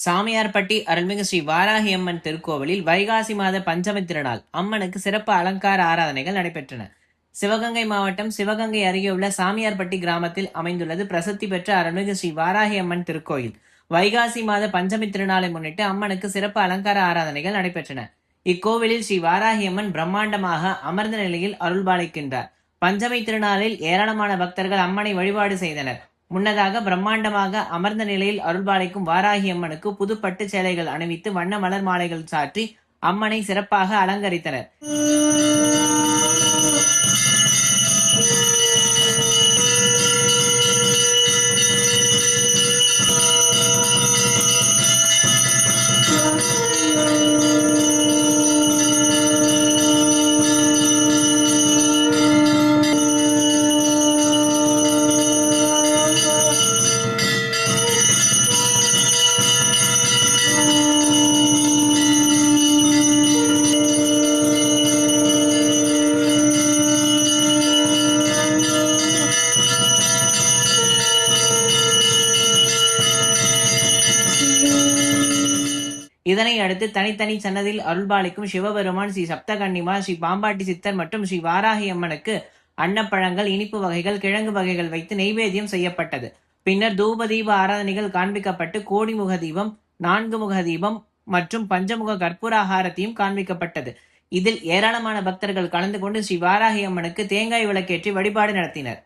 சாமியார்பட்டி அருள்மிகு ஸ்ரீ வாராகி அம்மன் திருக்கோவிலில் வைகாசி மாத பஞ்சமி திருநாள் அம்மனுக்கு சிறப்பு அலங்கார ஆராதனைகள் நடைபெற்றன. சிவகங்கை மாவட்டம் சிவகங்கை அருகே உள்ள சாமியார்பட்டி கிராமத்தில் அமைந்துள்ளது பிரசித்தி பெற்ற அருள்மிகு ஸ்ரீ வாராகி அம்மன் திருக்கோயில். வைகாசி மாத பஞ்சமி திருநாளை முன்னிட்டு அம்மனுக்கு சிறப்பு அலங்கார ஆராதனைகள் நடைபெற்றன. இக்கோவிலில் ஸ்ரீ வாராகி அம்மன் பிரம்மாண்டமாக அமர்ந்த நிலையில் அருள்பாலிக்கின்றார். பஞ்சமி திருநாளில் ஏராளமான பக்தர்கள் அம்மனை வழிபாடு செய்தனர். முன்னதாக பிரம்மாண்டமாக அமர்ந்த நிலையில் அருள்பாலிக்கும் வாராகி அம்மனுக்கு புது பட்டு சேலைகள் அணிவித்து வண்ண மலர் மாலைகள் சாற்றி அம்மனை சிறப்பாக அலங்கரித்தனர். இதனை அடுத்து தனித்தனி சன்னதியில் அருள்பாலிக்கும் சிவபெருமான், ஸ்ரீ சப்தகன்னிமார், ஸ்ரீ பாம்பாட்டி சித்தர் மற்றும் ஸ்ரீ வாராகி அம்மனுக்கு அன்னப்பழங்கள், இனிப்பு வகைகள், கிழங்கு வகைகள் வைத்து நெய்வேத்தியம் செய்யப்பட்டது. பின்னர் தூப தீப ஆராதனைகள் காண்பிக்கப்பட்டு கோடிமுக தீபம், 4 முக தீபம் மற்றும் பஞ்சமுக கற்பூர ஆகாரத்தையும் காண்பிக்கப்பட்டது. இதில் ஏராளமான பக்தர்கள் கலந்து கொண்டு ஸ்ரீ வாராகி அம்மனுக்கு தேங்காய் விளக்கேற்றி வழிபாடு நடத்தினர்.